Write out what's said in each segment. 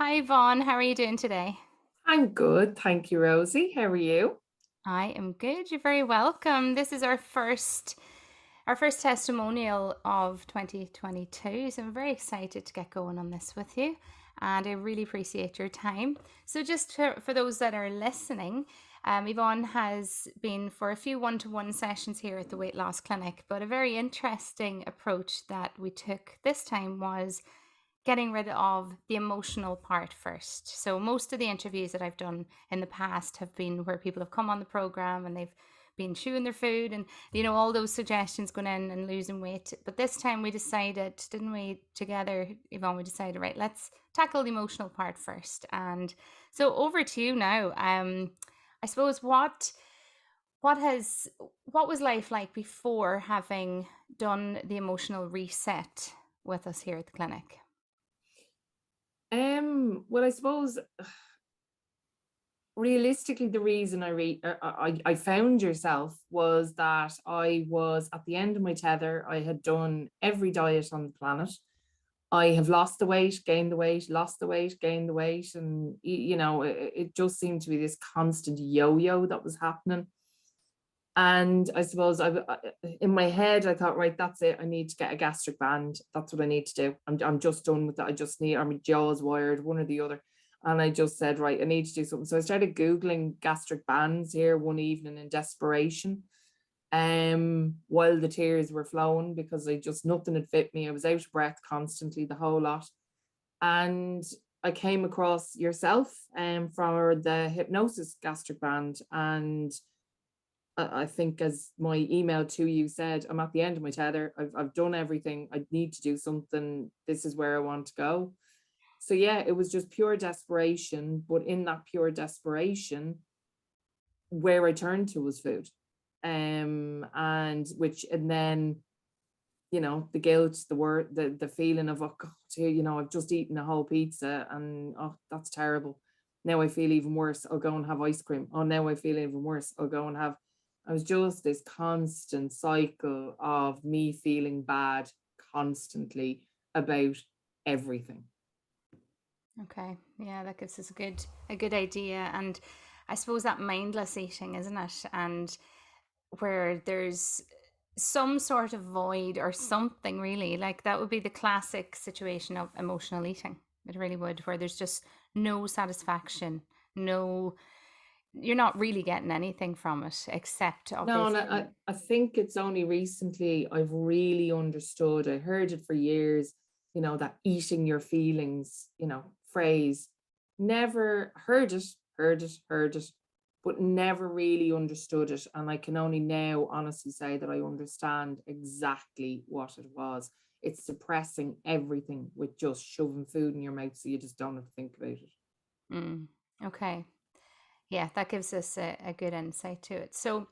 Hi Yvonne, how are you doing today? I'm good, thank you, Rosie. How are you? I am good. You're very welcome. This is our first testimonial of 2022. So I'm very excited to get going on this with you. And I really appreciate your time. So, just for those that are listening, Yvonne has been for a few one-to-one sessions here at the Weight Loss Clinic. But a very interesting approach that we took this time was getting rid of the emotional part first. So most of the interviews that I've done in the past have been where people have come on the program and they've been chewing their food and all those suggestions going in and losing weight. But this time we decided, didn't we, together, Yvonne, we decided, right, let's tackle the emotional part first. And so over to you now. I suppose what has what was life like before having done the emotional reset with us here at the clinic? Well, I suppose realistically, the reason I found yourself was that I was at the end of my tether. I had done every diet on the planet. I have lost the weight, gained the weight, lost the weight, gained the weight, and it just seemed to be this constant yo-yo that was happening. And I suppose in my head, I thought, right, that's it. I need to get a gastric band. That's what I need to do. I'm just done with that. I just need, my jaw's wired, one or the other. And I just said, right, I need to do something. So I started Googling gastric bands here one evening in desperation, while the tears were flowing because nothing had fit me. I was out of breath constantly, the whole lot. And I came across yourself for the hypnosis gastric band. And I think, as my email to you said, I'm at the end of my tether. I've done everything. I need to do something. This is where I want to go. So yeah, it was just pure desperation. But in that pure desperation, where I turned to was food. And then, the guilt, the feeling of, oh God, here, I've just eaten a whole pizza and oh, that's terrible. Now I feel even worse. I'll go and have ice cream. Oh, now I feel even worse. I'll go and have I was just this constant cycle of me feeling bad constantly about everything. Okay. Yeah, that gives us a good idea. And I suppose that mindless eating, isn't it? And where there's some sort of void or something really, like that would be the classic situation of emotional eating. It really would, where there's just no satisfaction, no, you're not really getting anything from it except No, and I, obviously. I think it's only recently I've really understood. I heard it for years, that eating your feelings, phrase. Never heard it, but never really understood it. And I can only now honestly say that I understand exactly what it was. It's suppressing everything with just shoving food in your mouth so you just don't have to think about it. Mm, okay. Yeah, that gives us a good insight to it. So,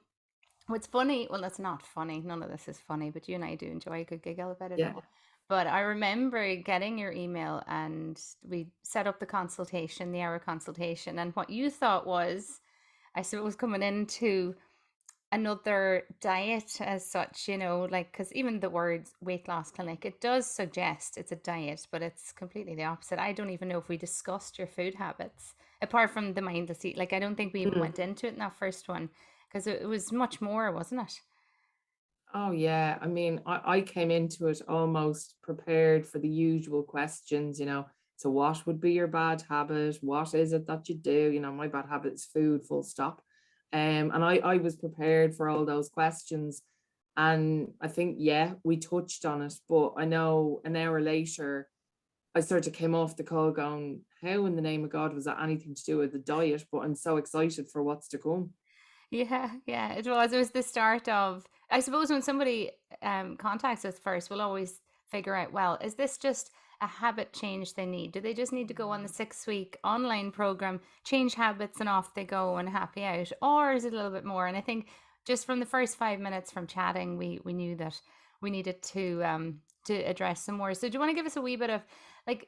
what's funny, well, that's not funny. None of this is funny, but you and I do enjoy a good giggle about it Yeah. all. But I remember getting your email and we set up the consultation, the hour consultation. And what you thought was, I suppose, coming into another diet as such, like, because even the word weight loss clinic, it does suggest it's a diet, but it's completely the opposite. I don't even know if we discussed your food habits apart from the mindless eat. Like, I don't think we even Mm. went into it in that first one because it was much more, wasn't it? Oh yeah. I mean, I came into it almost prepared for the usual questions. So what would be your bad habit? What is it that you do? My bad habit is food, full stop. And I was prepared for all those questions. And I think, yeah, we touched on it, but I know an hour later, I sort of came off the call going, how in the name of God was that anything to do with the diet? But I'm so excited for what's to come. Yeah, yeah, it was. It was the start of, I suppose, when somebody contacts us first, we'll always figure out, well, is this just a habit change they need? Do they just need to go on the 6 week online program, change habits, and off they go and happy out? Or is it a little bit more? And I think just from the first 5 minutes from chatting, we knew that we needed to address some more. So do you want to give us a wee bit of, like,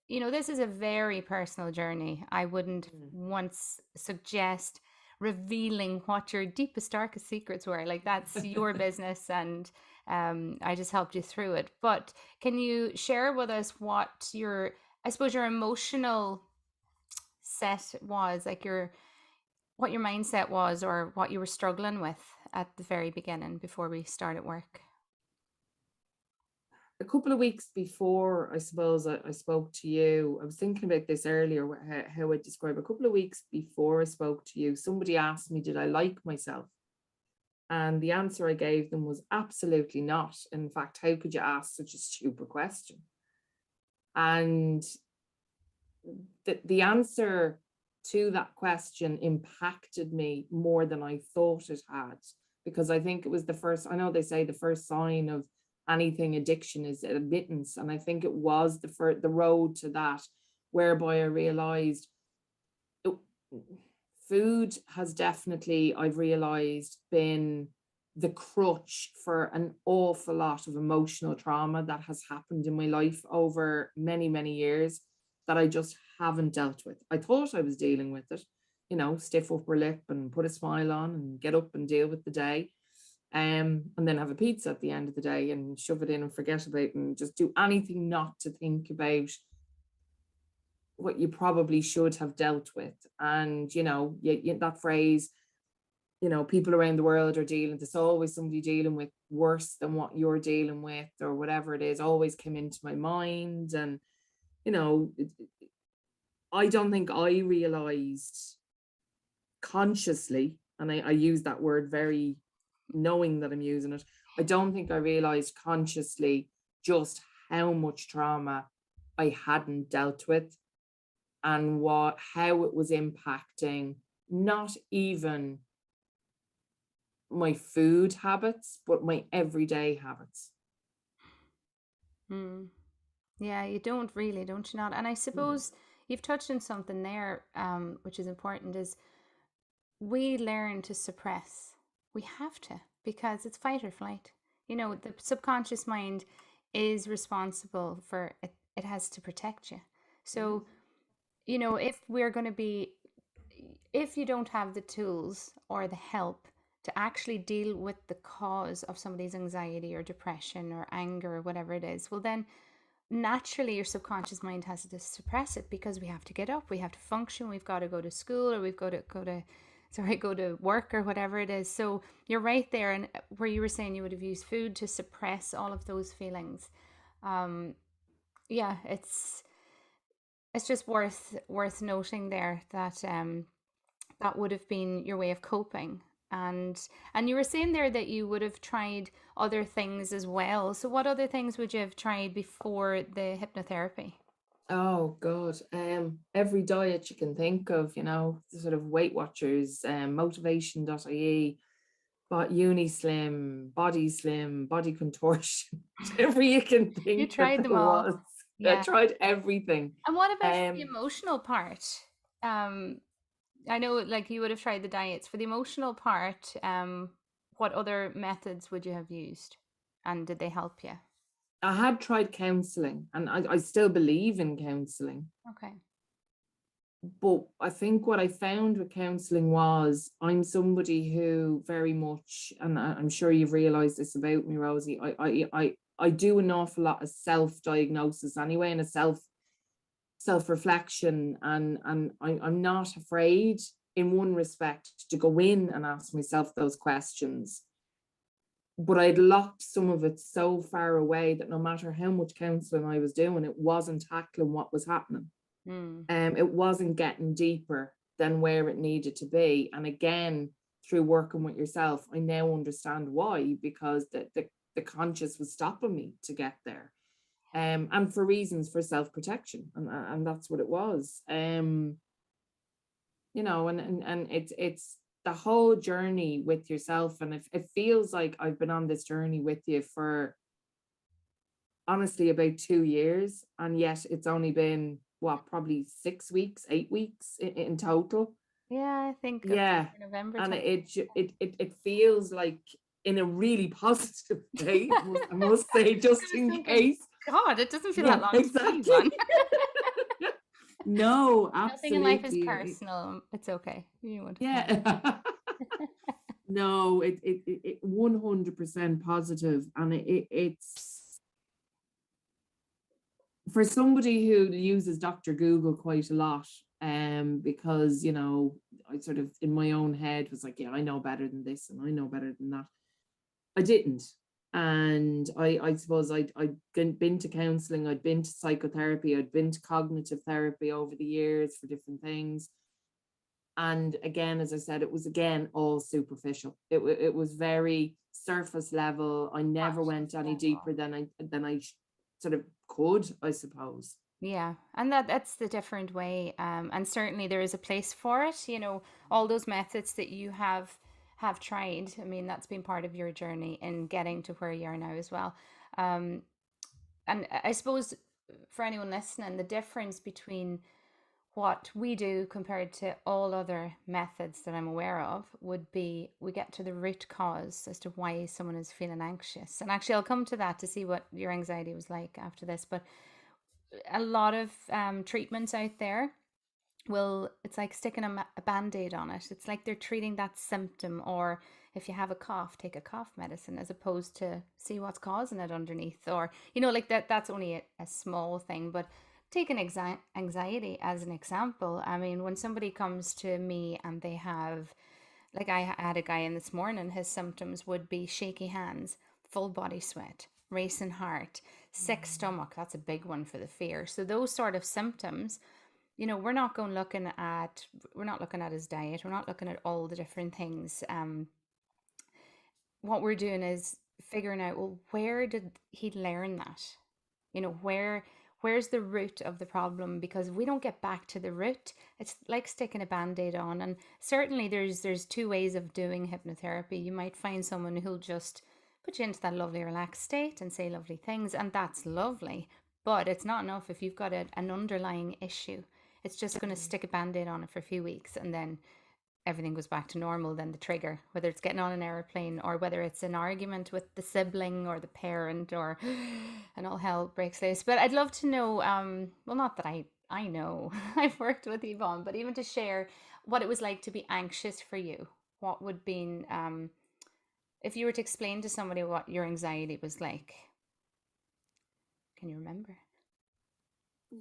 this is a very personal journey. I wouldn't Mm. once suggest revealing what your deepest, darkest secrets were. Like, that's your business, and I just helped you through it. But can you share with us what your, I suppose, your emotional mindset was, like what your mindset was, or what you were struggling with at the very beginning before we started work. A couple of weeks before, I suppose, I spoke to you, I was thinking about this earlier, how I describe. A couple of weeks before I spoke to you, somebody asked me, did I like myself? And the answer I gave them was absolutely not. In fact, how could you ask such a stupid question? And the answer to that question impacted me more than I thought it had, because I think it was the first, I know they say the first sign of anything addiction is admittance. And I think it was the road to that, whereby I realized food has definitely, I've realized, been the crutch for an awful lot of emotional trauma that has happened in my life over many, many years that I just haven't dealt with. I thought I was dealing with it, stiff upper lip and put a smile on and get up and deal with the day. And then have a pizza at the end of the day and shove it in and forget about it and just do anything not to think about what you probably should have dealt with. And, that phrase, people around the world are dealing, there's always somebody dealing with worse than what you're dealing with, or whatever it is, always came into my mind. And, I don't think I realized consciously, and I use that word very knowing that I'm using it, I don't think I realized consciously just how much trauma I hadn't dealt with, and how it was impacting not even my food habits, but my everyday habits. Yeah, you don't really, don't you not? And I suppose you've touched on something there, which is important, is we learn to suppress. We have to, because it's fight or flight. The subconscious mind is responsible for it. It has to protect you. So, if you don't have the tools or the help to actually deal with the cause of somebody's anxiety or depression or anger or whatever it is, well, then naturally your subconscious mind has to suppress it, because we have to get up, we have to function, we've got to go to school, or we've got to go to work, or whatever it is. So you're right there, and where you were saying you would have used food to suppress all of those feelings. Yeah, it's just worth noting there that that would have been your way of coping. And you were saying there that you would have tried other things as well. So what other things would you have tried before the hypnotherapy? Oh God, every diet you can think of, the sort of Weight Watchers, motivation.ie, but Unislim, Body Slim, Body Contortion, whatever you can think You that tried them there all. was. I Yeah. tried everything. And what about the emotional part? I know, like, you would have tried the diets. For the emotional part, what other methods would you have used? And did they help you? I had tried counseling, and I still believe in counseling. Okay. But I think what I found with counseling was, I'm somebody who very much, and I'm sure you've realized this about me, Rosie, I do an awful lot of self-diagnosis anyway, and a self-reflection, and I'm not afraid, in one respect, to go in and ask myself those questions. But I'd locked some of it so far away that no matter how much counseling I was doing, it wasn't tackling what was happening. It wasn't getting deeper than where it needed to be. And again, through working with yourself, I now understand why, because the conscious was stopping me to get there. And for reasons for self-protection. And that's what it was. And it's the whole journey with yourself. And it feels like I've been on this journey with you for honestly about 2 years. And yet it's only been probably 6 weeks, 8 weeks in total. Yeah, I think Yeah. November. And it feels like, in a really positive way, I must say, just in case. God, it doesn't feel that long. Exactly. No, Nothing in life is absolutely. personal. It's okay. You want to. Yeah. No, it 100% positive, and it's For somebody who uses Dr. Google quite a lot, because, I sort of in my own head was like, yeah, I know better than this and I know better than that. I didn't. And I suppose I'd been to counseling, I'd been to psychotherapy, I'd been to cognitive therapy over the years for different things. And again, as I said, it was again all superficial. It was very surface level. I never went Conscious any deeper level. than I sort of could, I suppose. Yeah, and that's the different way. And certainly there is a place for it. All those methods that you have tried. I mean, that's been part of your journey in getting to where you are now as well. Um, and I suppose for anyone listening, the difference between what we do compared to all other methods that I'm aware of would be we get to the root cause as to why someone is feeling anxious. And actually, I'll come to that to see what your anxiety was like after this. But a lot of treatments out there it's like sticking a band-aid on it. It's like they're treating that symptom, or if you have a cough, take a cough medicine, as opposed to see what's causing it underneath. Or like that's only a small thing. But take an anxiety as an example. I mean, when somebody comes to me and they have, like, I had a guy in this morning, his symptoms would be shaky hands, full body sweat, racing heart, sick stomach. That's a big one for the fear. So those sort of symptoms, we're not looking at his diet. We're not looking at all the different things. What we're doing is figuring out, well, where did he learn that? Where's the root of the problem? Because if we don't get back to the root, it's like sticking a band-aid on. And certainly there's two ways of doing hypnotherapy. You might find someone who'll just put you into that lovely relaxed state and say lovely things, and that's lovely. But it's not enough if you've got an underlying issue. It's just going to stick a band-aid on it for a few weeks, and then everything goes back to normal. Then the trigger, whether it's getting on an airplane or whether it's an argument with the sibling or the parent, or and all hell breaks loose. But I'd love to know, well, not that I know, I've worked with Yvonne, but even to share what it was like to be anxious for you. What would be, if you were to explain to somebody what your anxiety was like? Can you remember?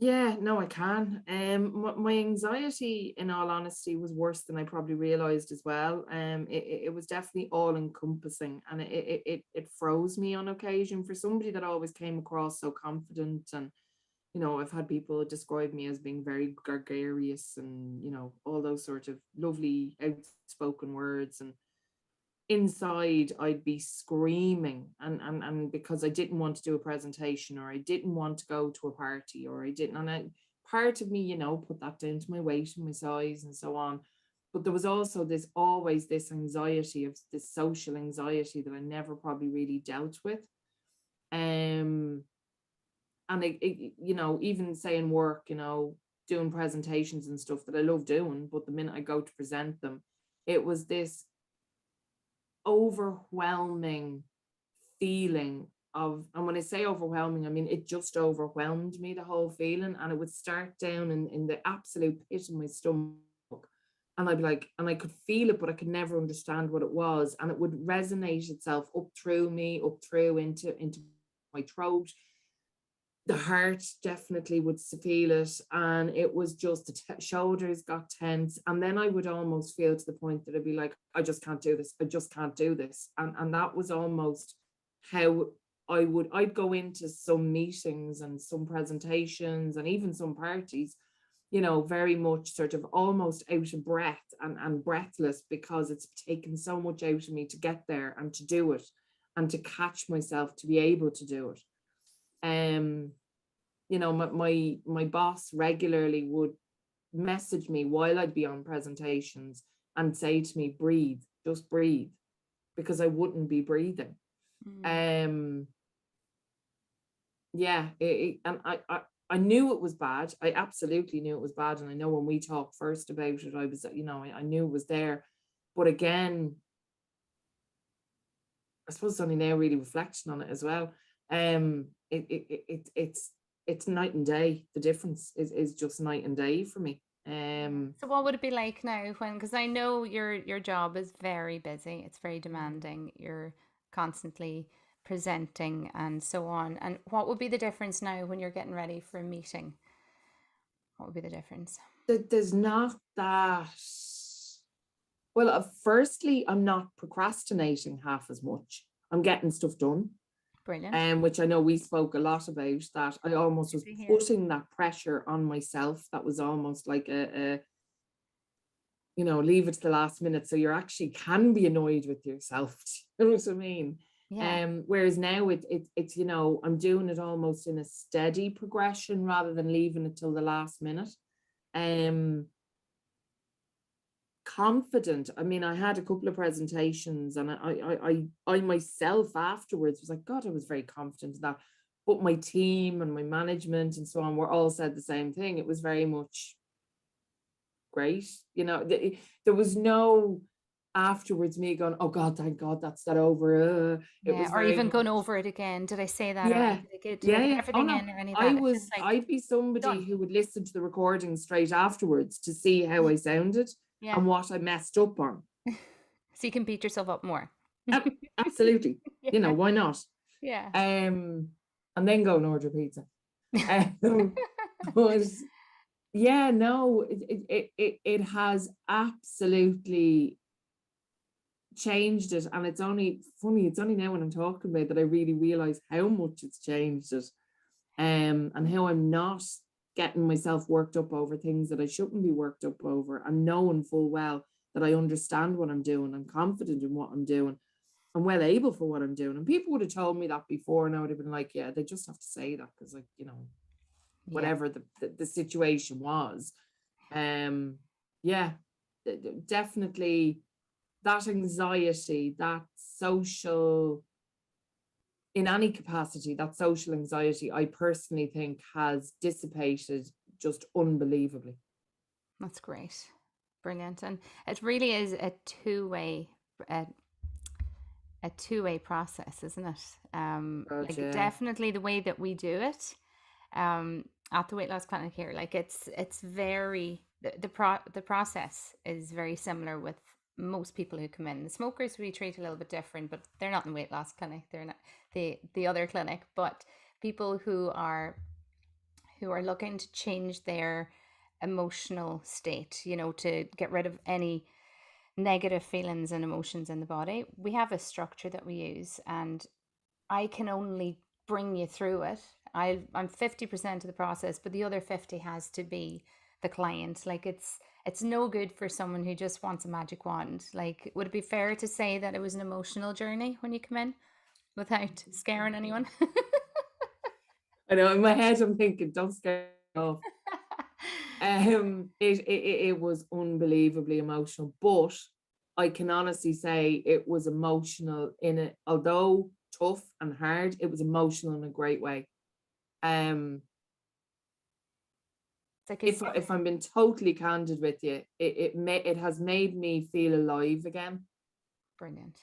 Yeah, no, I can. My anxiety, in all honesty, was worse than I probably realized as well. It was definitely all encompassing, and it froze me on occasion. For somebody that always came across so confident, and I've had people describe me as being very gregarious, and all those sort of lovely outspoken words, and inside I'd be screaming, and because I didn't want to do a presentation, or I didn't want to go to a party, or I didn't, and part of me, put that down to my weight and my size and so on. But there was also always this anxiety, of this social anxiety, that I never probably really dealt with. And even saying work, doing presentations and stuff that I love doing, but the minute I go to present them, it was this overwhelming feeling of, and when I say overwhelming, I mean it just overwhelmed me, the whole feeling, and it would start down in the absolute pit of my stomach, and I'd be like, and I could feel it, but I could never understand what it was, and it would resonate itself up through me, up through into my throat. The heart definitely would feel it, and it was just the shoulders got tense, and then I would almost feel to the point that I'd be like, I just can't do this, I just can't do this. And that was almost how I'd go into some meetings and some presentations and even some parties, very much sort of almost out of breath, and breathless, because it's taken so much out of me to get there and to do it, and to catch myself to be able to do it. My boss regularly would message me while I'd be on presentations and say to me, breathe, just breathe, because I wouldn't be breathing. Mm. Um, yeah, and I knew it was bad. I absolutely knew it was bad. And I know when we talked first about it, I was, I knew it was there. But again, I suppose it's only now really reflection on it as well. It's night and day. The difference is just night and day for me. Yeah. So what would it be like now when, because I know your job is very busy, it's very demanding. You're constantly presenting and so on. And what would be the difference now when you're getting ready for a meeting? What would be the difference? There's not that. Well, firstly, I'm not procrastinating half as much. I'm getting stuff done. Brilliant. Which I know we spoke a lot about, that I almost was putting that pressure on myself. That was almost like a leave it to the last minute, so you actually can be annoyed with yourself. You know what I mean? Yeah. Whereas now it's I'm doing it almost in a steady progression rather than leaving it till the last minute. Confident. I mean, I had a couple of presentations, and I myself afterwards was like, God, I was very confident in that. But my team and my management and so on were all said the same thing. It was very much great. There was no afterwards me going, oh God, thank God that's that over. It Yeah. was Or very even much, going over it again. Did I say that? Or yeah, did I get Oh everything no, in or any of that? It's just like I'd be somebody done. who would listen to the recording straight afterwards to see how I sounded Yeah. and what I messed up on. So you can beat yourself up more. Absolutely. Yeah. Why not? Yeah. And then go and order pizza. But yeah, no, it has absolutely changed it. And it's only funny, it's only now when I'm talking about that I really realize how much it's changed it. And how I'm not getting myself worked up over things that I shouldn't be worked up over, and knowing full well that I understand what I'm doing. I'm confident in what I'm doing. I'm well able for what I'm doing. And people would have told me that before, and I would have been like, yeah, they just have to say that because, like, whatever the situation was. Yeah, definitely that anxiety, that social, in any capacity, that social anxiety, I personally think has dissipated just unbelievably. That's great. Brilliant. And it really is a, a two-way process, isn't it? God, Like yeah. definitely the way that we do it at the weight loss clinic here, like it's very the process is very similar with most people who come in. The smokers we treat a little bit different, but they're not in the weight loss clinic. They're not the other clinic. But people who are looking to change their emotional state, to get rid of any negative feelings and emotions in the body, we have a structure that we use, and I can only bring you through it. I'm 50% of the process, but the other 50 has to be the client. Like it's no good for someone who just wants a magic wand. Like, would it be fair to say that it was an emotional journey when you come in without scaring anyone? I know, in my head I'm thinking, don't scare me off. It was unbelievably emotional, but I can honestly say it was emotional in it, although tough and hard, it was emotional in a great way. It's like If I'm being totally candid with you, it has made me feel alive again. brilliant.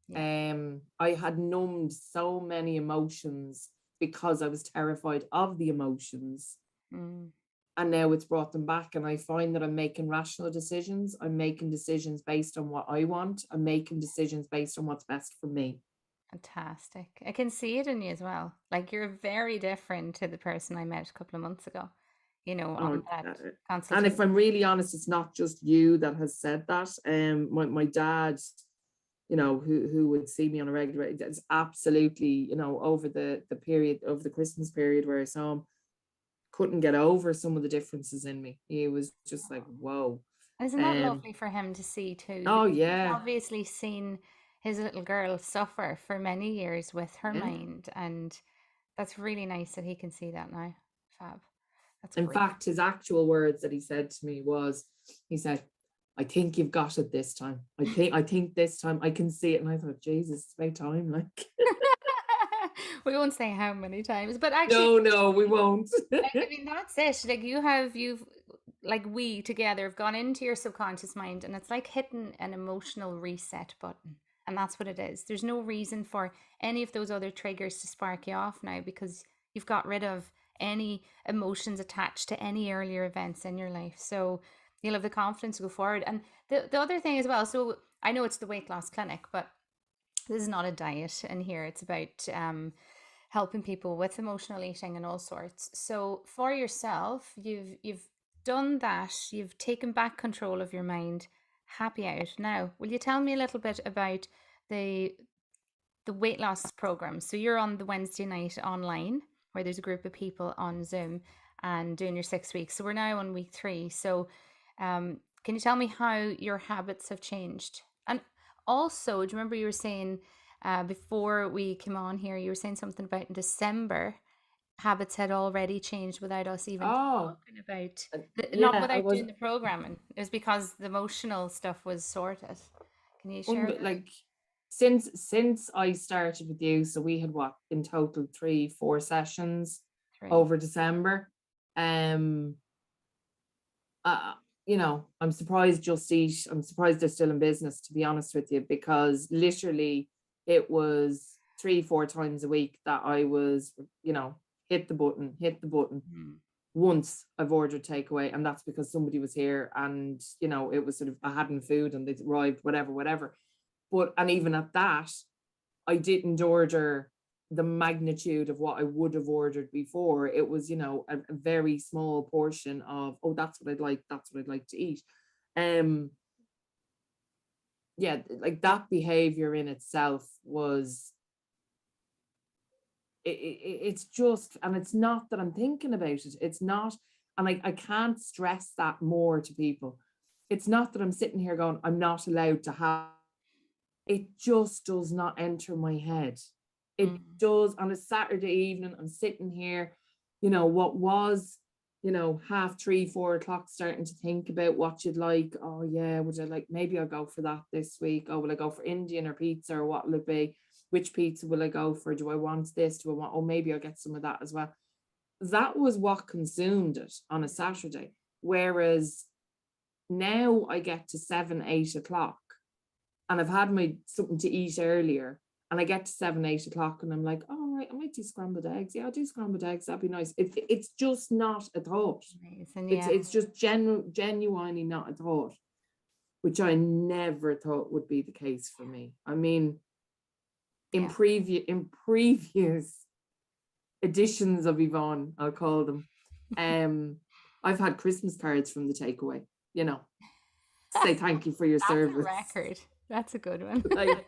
Yeah. I had numbed so many emotions because I was terrified of the emotions. Mm. And now it's brought them back, and I find that I'm making rational decisions. I'm making decisions based on what I want. I'm making decisions based on what's best for me. Fantastic. I can see it in you as well. Like you're very different to the person I met a couple of months ago, Oh, on that and if consultation. I'm really honest, it's not just you that has said that. My dad, who would see me on a regular, it's absolutely, over the period, over the Christmas period where I saw him, couldn't get over some of the differences in me. He was just like, whoa. Isn't that lovely for him to see too? Oh Because he's yeah, obviously seen his little girl suffer for many years with her yeah. mind, and that's really nice that he can see that now. Fab. That's In great. fact, his actual words that he said to me was, he said, I think you've got it this time. I think this time I can see it. And I thought, Jesus, it's about time. Like, We won't say how many times, but actually, no, we won't. I mean, that's it. Like you've like we together have gone into your subconscious mind, and it's like hitting an emotional reset button. And that's what it is. There's no reason for any of those other triggers to spark you off now, because you've got rid of any emotions attached to any earlier events in your life. So you'll have the confidence to go forward. And the other thing as well, so I know it's the weight loss clinic, but This is not a diet in here. It's about helping people with emotional eating and all sorts. So for yourself, you've done that. You've taken back control of your mind. Happy out. Now, will you tell me a little bit about the the weight loss program? So you're on the Wednesday night online where there's a group of people on Zoom and doing your 6 weeks. So we're now on week 3. So can you tell me how your habits have changed? And also, do you remember you were saying before we came on here, you were saying something about in December, habits had already changed without us even Oh, talking about, not yeah, I without was doing the programming. It was because the emotional stuff was sorted. Can you share that? like since I started with you, so we had what in total 3, 4 sessions Three. over December. Um, uh, I'm surprised Just Eat. I'm surprised they're still in business, to be honest with you, because literally it was 3, 4 times a week that I was, hit the button, hit the button. Mm. Once I've ordered takeaway, and that's because somebody was here and it was sort of I hadn't food and they'd arrived, whatever. But and even at that, I didn't order the magnitude of what I would have ordered before. It was, a very small portion of, oh, that's what I'd like to eat. Um, yeah, like that behavior in itself was it's just, and it's not that I'm thinking about it. It's not, and I can't stress that more to people. It's not that I'm sitting here going, I'm not allowed to have, it just does not enter my head. It Mm. does. On a Saturday evening, I'm sitting here, what was, 3, 4 o'clock, starting to think about what you'd like. Oh yeah, would I like, maybe I'll go for that this week. Oh, will I go for Indian or pizza, or what will it be? Which pizza will I go for? Do I want this? Do I want, oh, maybe I'll get some of that as well. That was what consumed it on a Saturday. Whereas now I get to 7, 8 o'clock and I've had my something to eat earlier, and I get to 7, 8 o'clock and I'm like, oh, right, I might do scrambled eggs. Yeah, I'll do scrambled eggs. That'd be nice. It's just not a thought. Amazing, It's yeah. it's just genuinely not a thought, which I never thought would be the case for me. I mean, in Yeah. previous editions of Yvonne, I'll call them, I've had Christmas cards from the takeaway, say thank you for your That's a service. record. That's a good one. Like,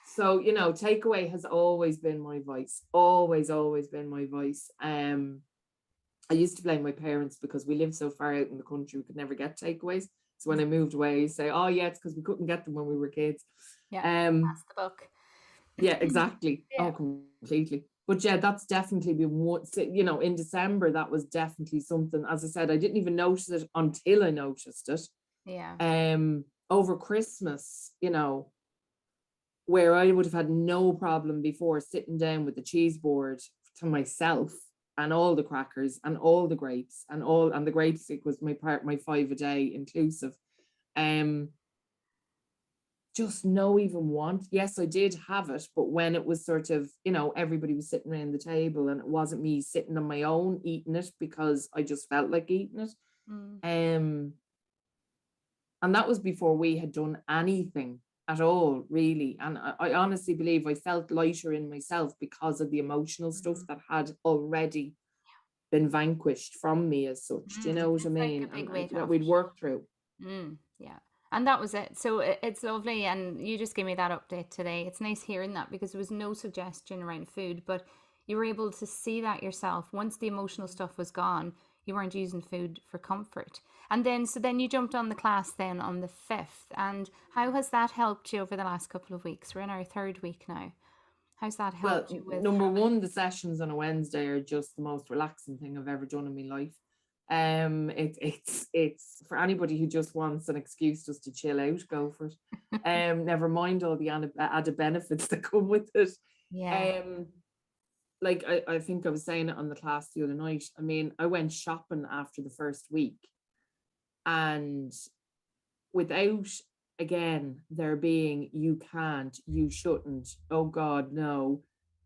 so takeaway has always been my vice. Always been my vice. I used to blame my parents because we lived so far out in the country, we could never get takeaways. So when I moved away, I say, oh yeah, it's because we couldn't get them when we were kids. Yeah, Um, that's the book. yeah, exactly. Yeah. Oh, completely. But yeah, that's definitely been one, in December, that was definitely something. As I said, I didn't even notice it until I noticed it. Yeah. Over Christmas, where I would have had no problem before sitting down with the cheese board to myself and all the crackers and all the grapes and the grapes, it was my 5 a day inclusive. Um, just no even want. Yes, I did have it, but when it was sort of, everybody was sitting around the table and it wasn't me sitting on my own eating it because I just felt like eating it. Mm. And that was before we had done anything at all, really. And I honestly believe I felt lighter in myself because of the emotional stuff Mm. that had already been vanquished from me as such. Do you know what I It's like a mean? big And weight that off we'd your worked shoulder. through. Yeah. And that was it. So it's lovely. And you just gave me that update today. It's nice hearing that because there was no suggestion around food, but you were able to see that yourself. Once the emotional stuff was gone, you weren't using food for comfort. And then, so then you jumped on the class then on the 5th. And how has that helped you over the last couple of weeks? We're in our 3rd week now. How's that Well, helped you with number habit? one, the sessions on a Wednesday are just the most relaxing thing I've ever done in my life. It's for anybody who just wants an excuse just to chill out, go for it. Never mind all the added benefits that come with it. Yeah. Um, like I think I was saying it on the class the other night. I mean, I went shopping after the first week, and without, again, there being you can't, you shouldn't, oh God, no.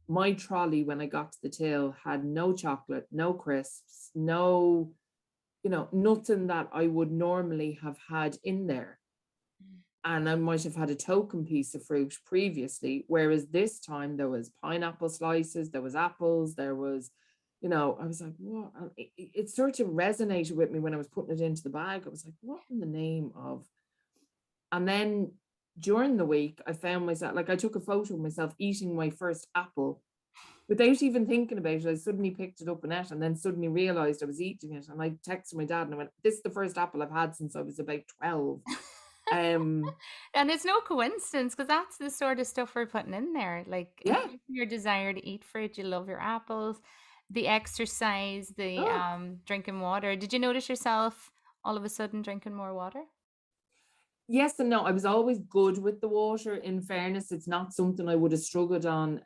My trolley when I got to the till had no chocolate, no crisps, nothing that I would normally have had in there. and I might have had a token piece of fruit previously, whereas this time there was pineapple slices, there was apples, there was, I was like, what? And it sort of resonated with me when I was putting it into the bag. I was like, what in the name of? And then during the week, I found myself, like, I took a photo of myself eating my first apple without even thinking about it. I suddenly picked it up and ate, and then suddenly realized I was eating it. And I texted my dad and I went, this is the first apple I've had since I was about 12. And it's no coincidence, because that's the sort of stuff we're putting in there. Like, Yeah. your desire to eat fruit, you love your apples, the exercise, the Oh, drinking water. Did you notice yourself all of a sudden drinking more water? yes and no. I was always good with the water. In fairness, it's not something I would have struggled on.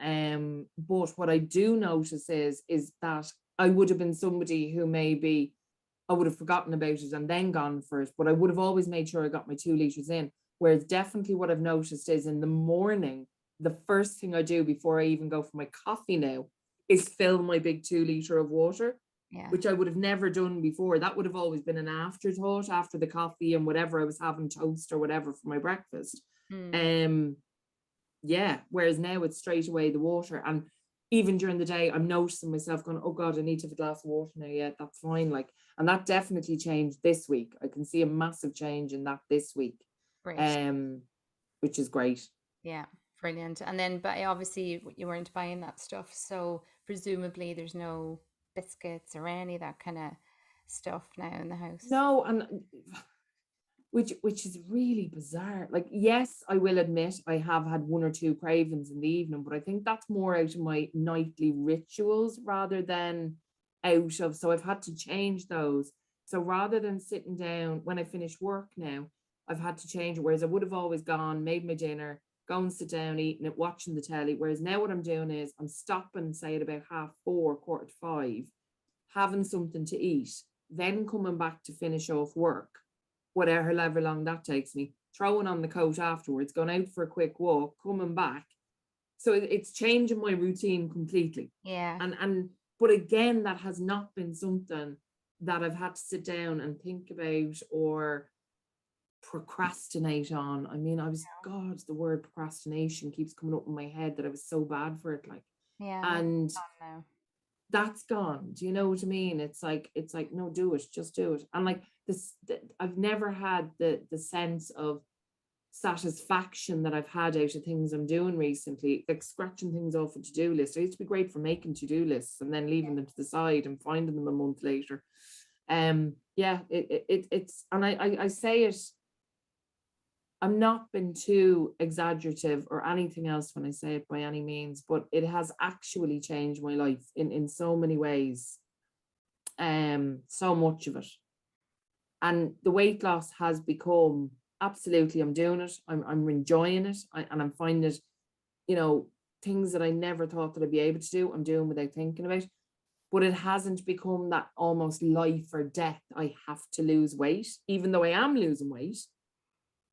But what I do notice is that I would have been somebody who maybe I would have forgotten about it and then gone for it. But I would have always made sure I got my 2 liters in. Whereas definitely what I've noticed is in the morning, the first thing I do before I even go for my coffee now is fill my big 2 liter of water, Yeah. which I would have never done before. That would have always been an afterthought after the coffee and whatever I was having, toast or whatever for my breakfast. Mm. Yeah. Whereas now it's straight away the water. And even during the day, I'm noticing myself going, oh God, I need to have a glass of water now. Yeah, that's fine. Like, and that definitely changed this week. I can see a massive change in that this week. Great. Um, which is great. Yeah, brilliant. And then, but obviously you weren't buying that stuff, so presumably there's no biscuits or any of that kind of stuff now in the house. No, and which is really bizarre. Like, yes, I will admit I have had one or two cravings in the evening, but I think that's more out of my nightly rituals rather than out of, so I've had to change those. So rather than sitting down when I finish work now, I've had to change it. Whereas I would have always gone, made my dinner, go and sit down, eating it, watching the telly. Whereas now what I'm doing is I'm stopping, say at about 4:30, 4:45, having something to eat, then coming back to finish off work, whatever however long that takes me, throwing on the coat afterwards, going out for a quick walk, coming back. So it's changing my routine completely. Yeah. And but again, that has not been something that I've had to sit down and think about or procrastinate on. I mean, God, the word procrastination keeps coming up in my head, that I was so bad for it. Like, Yeah, that's and gone now. that's gone. Do you know what I mean? It's like, no, do it, just do it. And like this, I've never had the sense of satisfaction that I've had out of things I'm doing recently, like scratching things off a to-do list. I used to be great for making to-do lists and then leaving them to the side and finding them a month later. Yeah, it's, and I say it, I'm not been too exaggerative or anything else when I say it by any means, but it has actually changed my life in so many ways. So much of it. And the weight loss has become, absolutely, I'm doing it. I'm enjoying it. And I'm finding it, you know, things that I never thought that I'd be able to do, I'm doing without thinking about. But it hasn't become that almost life or death. I have to lose weight, even though I am losing weight.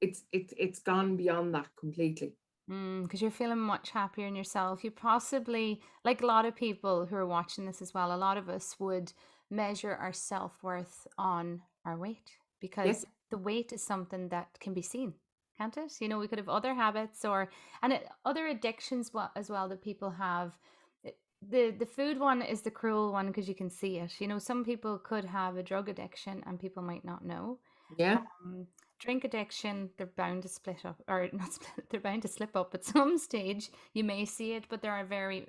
It's gone beyond that completely. Because you're feeling much happier in yourself. You possibly, like a lot of people who are watching this as well, a lot of us would measure our self-worth on our weight, Yeah. because the weight is something that can be seen, can't it? You know, we could have other habits or other addictions as well that people have. The food one is the cruel one because you can see it. You know, some people could have a drug addiction and people might not know. Yeah. um, Drink addiction, they're bound to split up, or not split, they're bound to slip up at some stage. You may see it, but there are very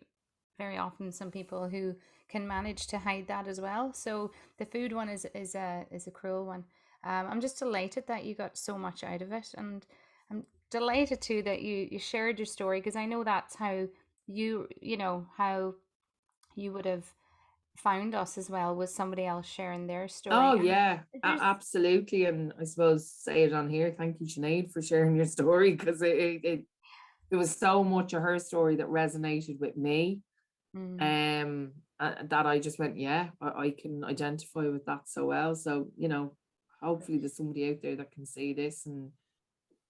often some people who can manage to hide that as well. So the food one is a cruel one. I'm just delighted that you got so much out of it, and I'm delighted too that you shared your story, because I know that's how you know how you would have found us as well, with somebody else sharing their story. Oh And yeah, there's absolutely. And I suppose say it on here. Thank you, Sinead, for sharing your story, because there was so much of her story that resonated with me. mm, That I just went, yeah, I can identify with that so well. So, hopefully there's somebody out there that can see this. And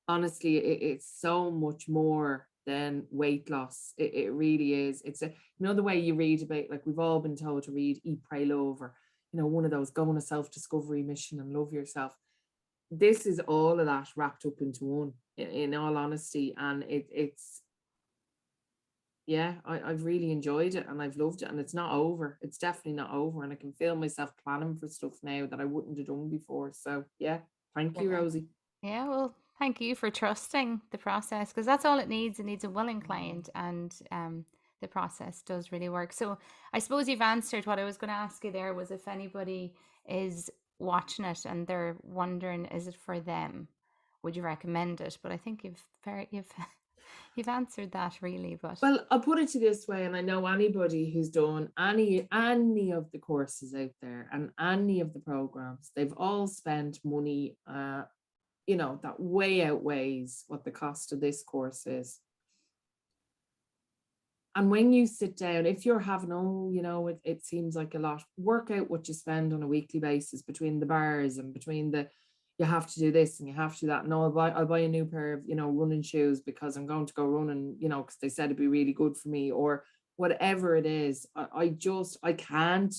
honestly, it's so much more than weight loss. It really is. It's the way you read about, like, we've all been told to read Eat, Pray, Love, or one of those, go on a self-discovery mission and love yourself. this is all of that wrapped up into one, in all honesty. And it's, yeah, I've really enjoyed it and I've loved it, and it's not over. It's definitely not over. And I can feel myself planning for stuff now that I wouldn't have done before. So yeah, thank you, Brilliant. Rosie. Yeah, well, thank you for trusting the process, because that's all it needs. It needs a willing client, and the process does really work. So I suppose you've answered what I was going to ask you there, was if anybody is watching it and they're wondering, is it for them? Would you recommend it? But I think you've you've answered that really. But Well, I'll put it to this way, and I know anybody who's done any of the courses out there and any of the programs, they've all spent money, that way outweighs what the cost of this course is. And when you sit down, if you're having, it seems like a lot, work out what you spend on a weekly basis between the bars and between you have to do this and you have to do that. No, I'll buy a new pair of, running shoes because I'm going to go running, because they said it'd be really good for me, or whatever it is. I can't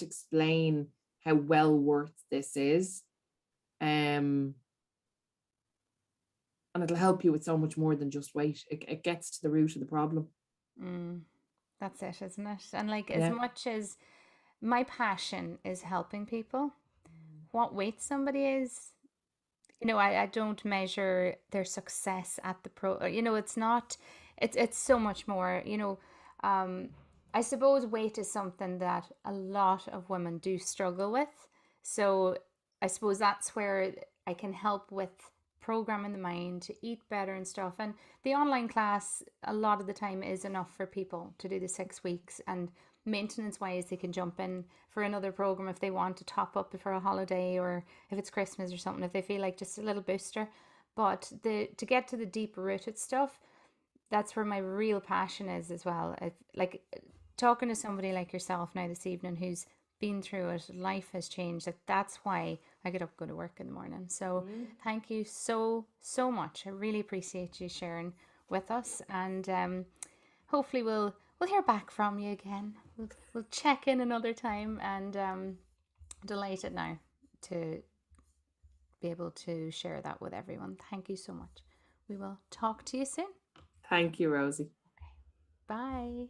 explain how well worth this is. And it'll help you with so much more than just weight. It gets to the root of the problem. that's it, isn't it? And like, as Yeah. much as my passion is helping people, what weight somebody is, I don't measure their success at the it's not, it's so much more, I suppose weight is something that a lot of women do struggle with. So I suppose that's where I can help with programming the mind to eat better and stuff. And the online class, a lot of the time, is enough for people to do the 6 weeks. And maintenance wise, they can jump in for another program if they want to top up for a holiday, or if it's Christmas or something, if they feel like just a little booster. But to get to the deep rooted stuff, that's where my real passion is as well. Like talking to somebody like yourself now this evening who's been through it, life has changed. Like, that's why I get up, go to work in the morning. So thank you so so much. I really appreciate you sharing with us, and hopefully we'll hear back from you again. We'll check in another time, and delighted now to be able to share that with everyone. Thank you so much. We will talk to you soon. Thank you, Rosie. Bye.